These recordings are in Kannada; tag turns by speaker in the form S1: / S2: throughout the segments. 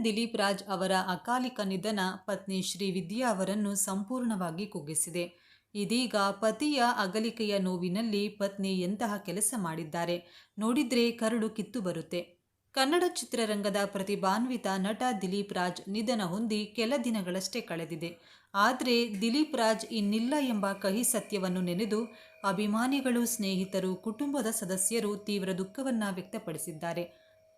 S1: ದಿಲೀಪ್ ರಾಜ್ ಅವರ ಅಕಾಲಿಕ ನಿಧನ ಪತ್ನಿ ಶ್ರೀವಿದ್ಯಾ ಅವರನ್ನು ಸಂಪೂರ್ಣವಾಗಿ ಕುಗ್ಗಿಸಿದೆ. ಇದೀಗ ಪತಿಯ ಅಗಲಿಕೆಯ ನೋವಿನಲ್ಲಿ ಪತ್ನಿ ಎಂತಹ ಕೆಲಸ ಮಾಡಿದ್ದಾರೆ ನೋಡಿದ್ರೆ ಕರುಳು ಕಿತ್ತು ಬರುತ್ತೆ. ಕನ್ನಡ ಚಿತ್ರರಂಗದ ಪ್ರತಿಭಾನ್ವಿತ ನಟ ದಿಲೀಪ್ ರಾಜ್ ನಿಧನ ಹೊಂದಿ ಕೆಲ ದಿನಗಳಷ್ಟೇ ಕಳೆದಿದೆ. ಆದರೆ ದಿಲೀಪ್ ರಾಜ್ ಇನ್ನಿಲ್ಲ ಎಂಬ ಕಹಿ ಸತ್ಯವನ್ನು ನೆನೆದು ಅಭಿಮಾನಿಗಳು, ಸ್ನೇಹಿತರು, ಕುಟುಂಬದ ಸದಸ್ಯರು ತೀವ್ರ ದುಃಖವನ್ನು ವ್ಯಕ್ತಪಡಿಸಿದ್ದಾರೆ.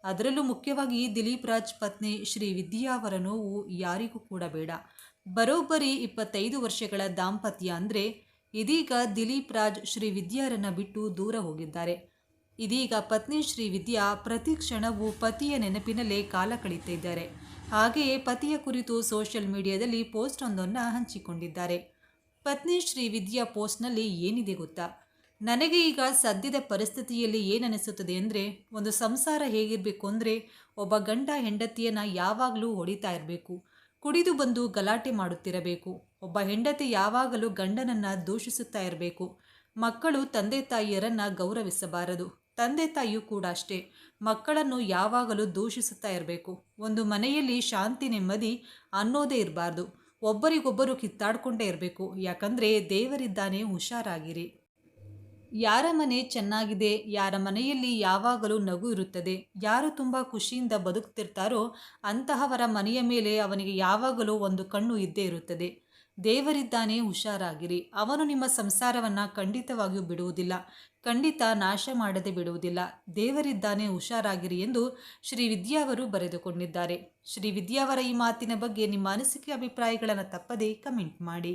S1: ಅದರಲ್ಲೂ ಮುಖ್ಯವಾಗಿ ದಿಲೀಪ್ ರಾಜ್ ಪತ್ನಿ ಶ್ರೀವಿದ್ಯಾ ಅವರ ನೋವು ಯಾರಿಗೂ ಕೂಡ ಬೇಡ. ಬರೋಬ್ಬರಿ 25 ವರ್ಷಗಳ ದಾಂಪತ್ಯ ಅಂದರೆ ಇದೀಗ ದಿಲೀಪ್ ರಾಜ್ ಶ್ರೀವಿದ್ಯಾರನ್ನ ಬಿಟ್ಟು ದೂರ ಹೋಗಿದ್ದಾರೆ. ಇದೀಗ ಪತ್ನಿ ಶ್ರೀವಿದ್ಯಾ ಪ್ರತಿ ಕ್ಷಣವೂ ಪತಿಯ ನೆನಪಿನಲ್ಲೇ ಕಾಲ ಕಳೀತಿದ್ದಾರೆ. ಹಾಗೆಯೇ ಪತಿಯ ಕುರಿತು ಸೋಷಿಯಲ್ ಮೀಡಿಯಾದಲ್ಲಿ ಪೋಸ್ಟ್ ಒಂದನ್ನು ಹಂಚಿಕೊಂಡಿದ್ದಾರೆ. ಪತ್ನಿ ಶ್ರೀವಿದ್ಯಾ ಪೋಸ್ಟ್ನಲ್ಲಿ ಏನಿದೆ ಗೊತ್ತಾ? ನನಗೆ ಈಗ ಸದ್ಯದ ಪರಿಸ್ಥಿತಿಯಲ್ಲಿ ಏನನಿಸುತ್ತದೆ ಅಂದರೆ, ಒಂದು ಸಂಸಾರ ಹೇಗಿರಬೇಕು ಅಂದರೆ, ಒಬ್ಬ ಗಂಡ ಹೆಂಡತಿಯನ್ನು ಯಾವಾಗಲೂ ಹೊಡಿತಾ ಇರಬೇಕು, ಕುಡಿದು ಬಂದು ಗಲಾಟೆ ಮಾಡುತ್ತಿರಬೇಕು. ಒಬ್ಬ ಹೆಂಡತಿ ಯಾವಾಗಲೂ ಗಂಡನನ್ನು ದೂಷಿಸುತ್ತಾ ಇರಬೇಕು. ಮಕ್ಕಳು ತಂದೆ ತಾಯಿಯರನ್ನು ಗೌರವಿಸಬಾರದು. ತಂದೆ ತಾಯಿಯೂ ಕೂಡ ಅಷ್ಟೇ, ಮಕ್ಕಳನ್ನು ಯಾವಾಗಲೂ ದೂಷಿಸುತ್ತಾ ಇರಬೇಕು. ಒಂದು ಮನೆಯಲ್ಲಿ ಶಾಂತಿ ನೆಮ್ಮದಿ ಅನ್ನೋದೇ ಇರಬಾರ್ದು. ಒಬ್ಬರಿಗೊಬ್ಬರು ಕಿತ್ತಾಡ್ಕೊಂಡೇ ಇರಬೇಕು. ಯಾಕಂದರೆ ದೇವರಿದ್ದಾನೆ, ಹುಷಾರಾಗಿರಿ. ಯಾರ ಮನೆ ಚೆನ್ನಾಗಿದೆ, ಯಾರ ಮನೆಯಲ್ಲಿ ಯಾವಾಗಲೂ ನಗು ಇರುತ್ತದೆ, ಯಾರು ತುಂಬ ಖುಷಿಯಿಂದ ಬದುಕ್ತಿರ್ತಾರೋ ಅಂತಹವರ ಮನೆಯ ಮೇಲೆ ಅವನಿಗೆ ಯಾವಾಗಲೂ ಒಂದು ಕಣ್ಣು ಇದ್ದೇ ಇರುತ್ತದೆ. ದೇವರಿದ್ದಾನೆ, ಹುಷಾರಾಗಿರಿ. ಅವನು ನಿಮ್ಮ ಸಂಸಾರವನ್ನು ಖಂಡಿತವಾಗಿಯೂ ಬಿಡುವುದಿಲ್ಲ, ಖಂಡಿತ ನಾಶ ಮಾಡದೆ ಬಿಡುವುದಿಲ್ಲ. ದೇವರಿದ್ದಾನೆ, ಹುಷಾರಾಗಿರಿ ಎಂದು ಶ್ರೀವಿದ್ಯಾ ಅವರು ಬರೆದುಕೊಂಡಿದ್ದಾರೆ. ಶ್ರೀವಿದ್ಯಾ ಅವರ ಈ ಮಾತಿನ ಬಗ್ಗೆ ನಿಮ್ಮ ಅನಿಸಿಕೆ, ಅಭಿಪ್ರಾಯಗಳನ್ನು ತಪ್ಪದೇ ಕಮೆಂಟ್ ಮಾಡಿ.